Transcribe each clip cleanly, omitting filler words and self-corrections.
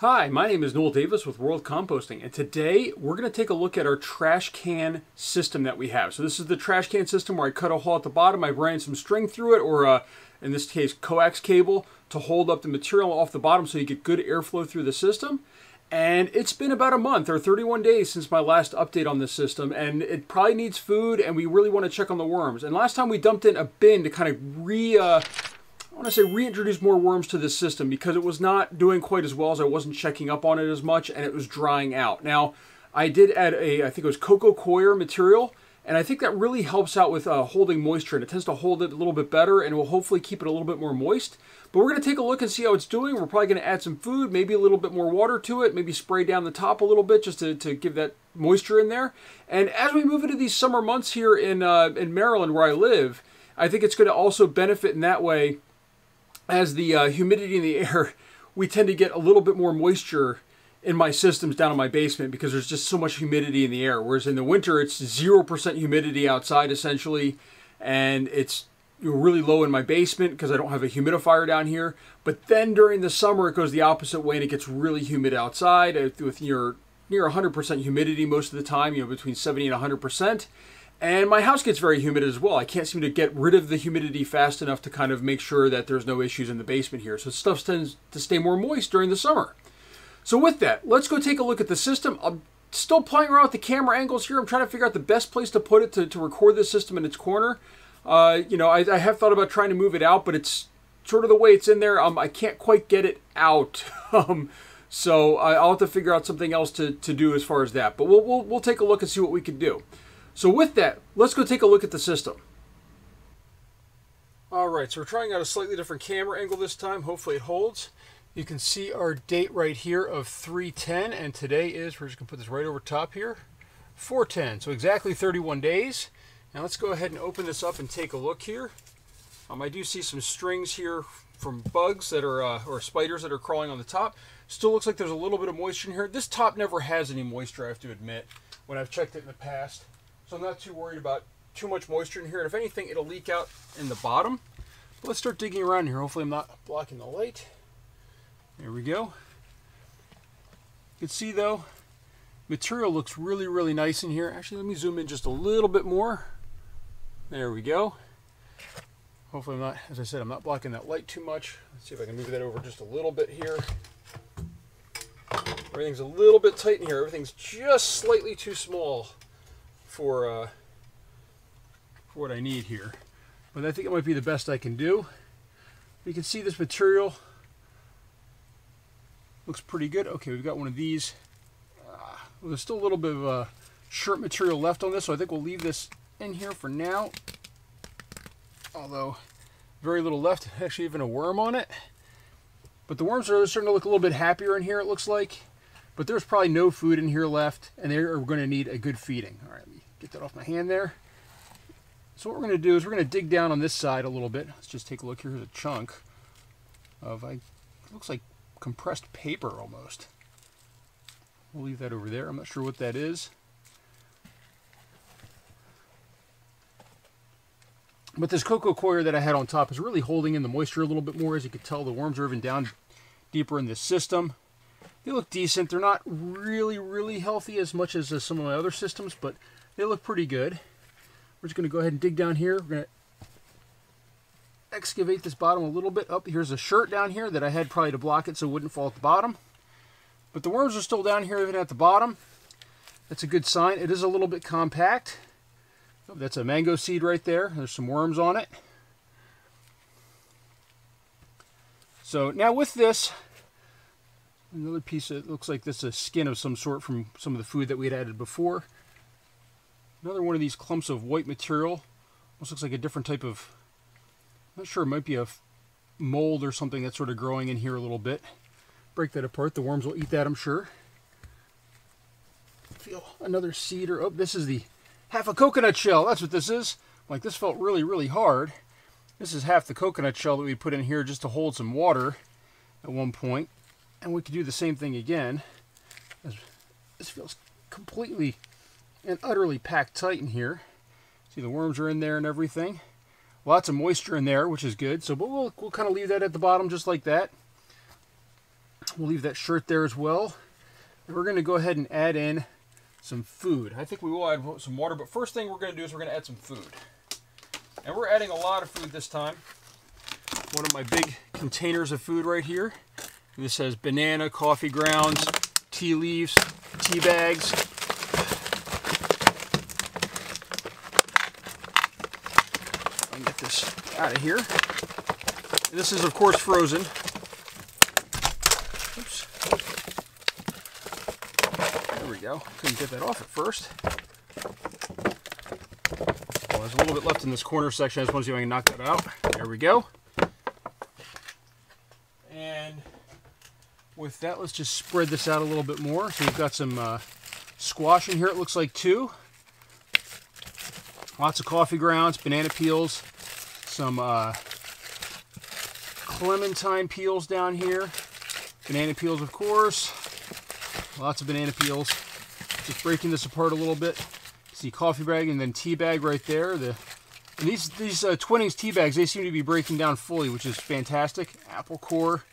Hi, my name is Noel Davis with World Composting, and today we're going to take a look at our trash can system that we have. So this is the trash can system where I cut a hole at the bottom, I ran some string through it, or in this case coax cable, to hold up the material off the bottom so you get good airflow through the system. And it's been about a month or 31 days since my last update on this system, and it probably needs food, and we really want to check on the worms. And last time we dumped in a bin to kind of reintroduce more worms to this system because it was not doing quite as well as I wasn't checking up on it as much, and it was drying out. Now, I did add I think it was Coco Coir material, and I think that really helps out with holding moisture, and it tends to hold it a little bit better, and will hopefully keep it a little bit more moist. But we're going to take a look and see how it's doing. We're probably going to add some food, maybe a little bit more water to it, maybe spray down the top a little bit just to give that moisture in there. And as we move into these summer months here in Maryland where I live, I think it's going to also benefit in that way. As the humidity in the air, we tend to get a little bit more moisture in my systems down in my basement because there's just so much humidity in the air. Whereas in the winter, it's 0% humidity outside essentially, and it's really low in my basement because I don't have a humidifier down here. But then during the summer, it goes the opposite way and it gets really humid outside with near 100% humidity most of the time, between 70 and 100%. And my house gets very humid as well. I can't seem to get rid of the humidity fast enough to kind of make sure that there's no issues in the basement here. So stuff tends to stay more moist during the summer. So with that, let's go take a look at the system. I'm still playing around with the camera angles here. I'm trying to figure out the best place to put it to record this system in its corner. I have thought about trying to move it out, but it's sort of the way it's in there. I can't quite get it out. So I'll have to figure out something else to do as far as that. But we'll take a look and see what we can do. So with that, let's go take a look at the system. Alright, so we're trying out a slightly different camera angle this time. Hopefully it holds. You can see our date right here of 3/10, and today is, we're just going to put this right over top here, 4/10, so exactly 31 days. Now let's go ahead and open this up and take a look here. I do see some strings here from bugs that are, or spiders that are crawling on the top. Still looks like there's a little bit of moisture in here. This top never has any moisture, I have to admit, when I've checked it in the past. So I'm not too worried about too much moisture in here. And if anything, it'll leak out in the bottom. But let's start digging around here. Hopefully I'm not blocking the light. There we go. You can see though, material looks really, really nice in here. Actually, let me zoom in just a little bit more. There we go. Hopefully I'm not, as I said, I'm not blocking that light too much. Let's see if I can move that over just a little bit here. Everything's a little bit tight in here. Everything's just slightly too small for what I need here, but I think it might be the best I can do. You can see this material looks pretty good. Okay, we've got one of these. Well, there's still a little bit of shirt material left on this, so I think we'll leave this in here for now. Although very little left, actually even a worm on it. But the worms are starting to look a little bit happier in here, it looks like. But there's probably no food in here left, and they're going to need a good feeding. All right, let me get that off my hand there. So what we're going to do is we're going to dig down on this side a little bit. Let's just take a look here. Here's a chunk of, it looks like compressed paper almost. We'll leave that over there. I'm not sure what that is. But this Coco Coir that I had on top is really holding in the moisture a little bit more. As you can tell, the worms are even down deeper in this system. They look decent. They're not really, really healthy as much as some of my other systems, but they look pretty good. We're just going to go ahead and dig down here. We're going to excavate this bottom a little bit. Oh, here's a shirt down here that I had probably to block it so it wouldn't fall at the bottom. But the worms are still down here even at the bottom. That's a good sign. It is a little bit compact. Oh, that's a mango seed right there. There's some worms on it. So now with this, another piece that looks like this is a skin of some sort from some of the food that we had added before. Another one of these clumps of white material. Almost looks like a different type of, I'm not sure, it might be a mold or something that's sort of growing in here a little bit. Break that apart. The worms will eat that, I'm sure. Feel another seed, or, oh, this is the half a coconut shell. That's what this is. Like, this felt really, really hard. This is half the coconut shell that we put in here just to hold some water at one point. And we could do the same thing again. This feels completely and utterly packed tight in here. See, the worms are in there and everything. Lots of moisture in there, which is good. So, but we'll kind of leave that at the bottom just like that. We'll leave that shirt there as well. And we're going to go ahead and add in some food. I think we will add some water, but first thing we're going to do is we're going to add some food. And we're adding a lot of food this time. One of my big containers of food right here. This has banana, coffee grounds, tea leaves, tea bags. I'll get this out of here. And this is, of course, frozen. Oops. There we go. Couldn't get that off at first. Well, there's a little bit left in this corner section. I just want to see if I can knock that out. There we go. And with that, let's just spread this out a little bit more. So we've got some squash in here, it looks like 2. Lots of coffee grounds, banana peels, some clementine peels down here. Banana peels, of course. Lots of banana peels. Just breaking this apart a little bit. See coffee bag and then tea bag right there. And these Twinings tea bags, they seem to be breaking down fully, which is fantastic. Apple core.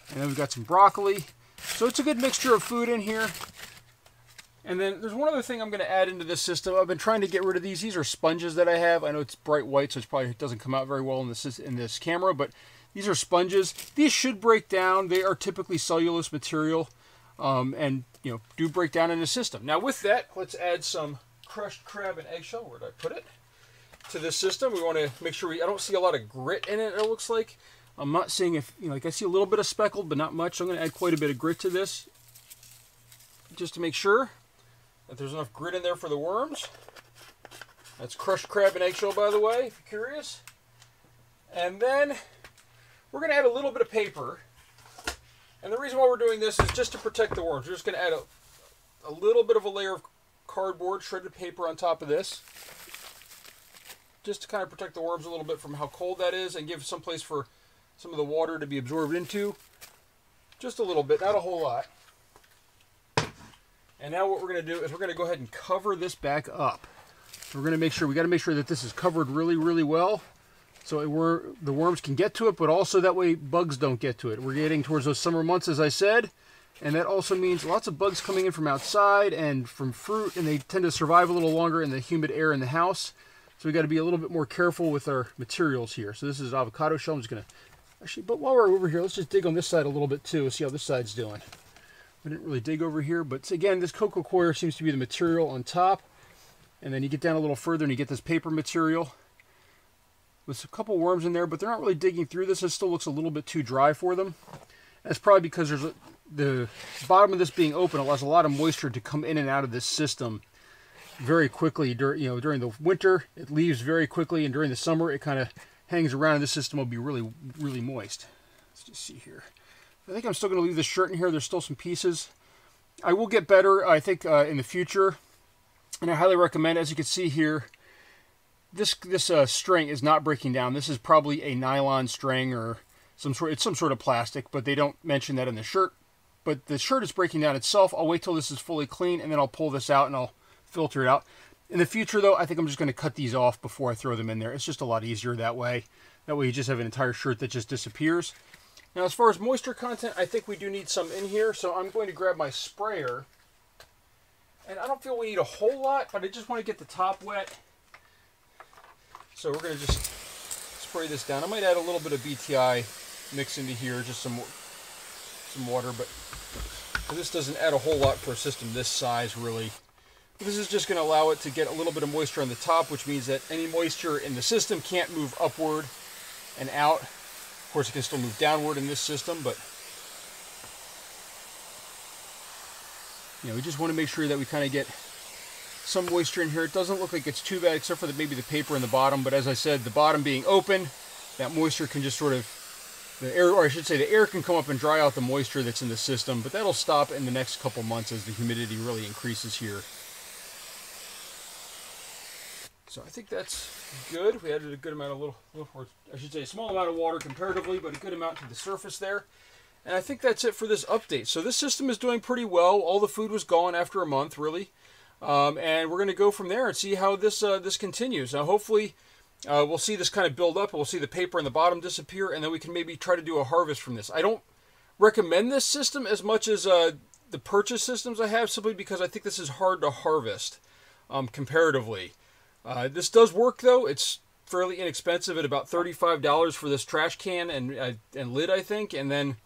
And then we've got some broccoli. So it's a good mixture of food in here. And then there's one other thing I'm going to add into this system. I've been trying to get rid of these. These are sponges that I have. I know it's bright white, so it probably doesn't come out very well in this camera, but these are sponges. These should break down. They are typically cellulose material, and do break down in the system. Now with that, let's add some crushed crab and eggshell. Where did I put it? To this system. We want to make sure I don't see a lot of grit in it. It looks like. I'm not seeing if like I see a little bit of speckled, but not much. So I'm going to add quite a bit of grit to this, just to make sure that there's enough grit in there for the worms. That's crushed crab and eggshell, by the way, if you're curious. And then we're going to add a little bit of paper. And the reason why we're doing this is just to protect the worms. We're just going to add a little bit of a layer of cardboard, shredded paper on top of this, just to kind of protect the worms a little bit from how cold that is and give some place for some of the water to be absorbed into. Just a little bit, not a whole lot. And now what we're going to do is we're going to go ahead and cover this back up. We're going to make sure, we got to make sure that this is covered really, really well, so the worms can get to it, but also that way bugs don't get to it. We're getting towards those summer months, as I said, and that also means lots of bugs coming in from outside and from fruit, and they tend to survive a little longer in the humid air in the house. So we got to be a little bit more careful with our materials here. So this is avocado shell. I'm just going to actually, but while we're over here, let's just dig on this side a little bit too. See how this side's doing. We didn't really dig over here, but again, this Coco Coir seems to be the material on top. And then you get down a little further and you get this paper material with a couple worms in there, but they're not really digging through this. It still looks a little bit too dry for them. That's probably because the bottom of this being open allows a lot of moisture to come in and out of this system very quickly. During the winter, it leaves very quickly, and during the summer, it kind of hangs around, and this system will be really, really moist. Let's just see here. I think I'm still going to leave this shirt in here. There's still some pieces. I will get better, I think, in the future. And I highly recommend, as you can see here, this string is not breaking down. This is probably a nylon string or some sort of plastic, but they don't mention that in the shirt. But the shirt is breaking down itself. I'll wait till this is fully clean, and then I'll pull this out and I'll filter it out. In the future, though, I think I'm just going to cut these off before I throw them in there. It's just a lot easier that way. That way you just have an entire shirt that just disappears. Now, as far as moisture content, I think we do need some in here, so I'm going to grab my sprayer. And I don't feel we need a whole lot, but I just want to get the top wet. So we're going to just spray this down. I might add a little bit of BTI mix into here, just some water, but this doesn't add a whole lot for a system this size, really. This is just going to allow it to get a little bit of moisture on the top, which means that any moisture in the system can't move upward and out. Of course, it can still move downward in this system, but we just want to make sure that we kind of get some moisture in here. It doesn't look like it's too bad, except for maybe the paper in the bottom. But as I said, the bottom being open, that moisture can just sort of, the air can come up and dry out the moisture that's in the system. But that'll stop in the next couple months as the humidity really increases here. So I think that's good. We added a good amount of a small amount of water comparatively, but a good amount to the surface there. And I think that's it for this update. So this system is doing pretty well. All the food was gone after a month, really. And we're going to go from there and see how this continues. Now, hopefully, we'll see this kind of build up. We'll see the paper in the bottom disappear, and then we can maybe try to do a harvest from this. I don't recommend this system as much as the purchase systems I have, simply because I think this is hard to harvest comparatively. This does work though. It's fairly inexpensive at about $35 for this trash can and lid, I think. And then,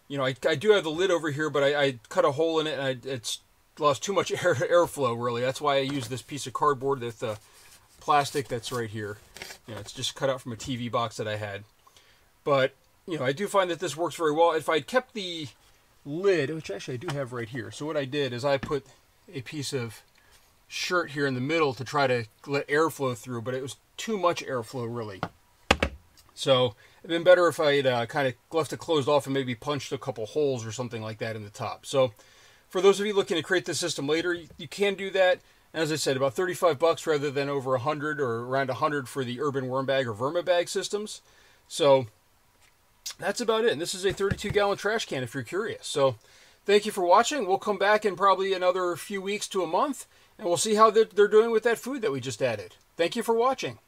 you know, I do have the lid over here, but I cut a hole in it, and it's lost too much airflow, really. That's why I use this piece of cardboard with the plastic that's right here. You know, it's just cut out from a TV box that I had. But, you know, I do find that this works very well. If I'd kept the lid, which actually I do have right here. So what I did is I put a piece of shirt here in the middle to try to let airflow through, but it was too much airflow, really. So it'd been better if I had kind of left it closed off and maybe punched a couple holes or something like that in the top. So for those of you looking to create this system later, you can do that. As I said, about 35 bucks rather than over 100 or around 100 for the urban worm bag or vermibag systems. So that's about it. And this is a 32-gallon trash can if you're curious. So thank you for watching. We'll come back in probably another few weeks to a month, and we'll see how they're doing with that food that we just added. Thank you for watching.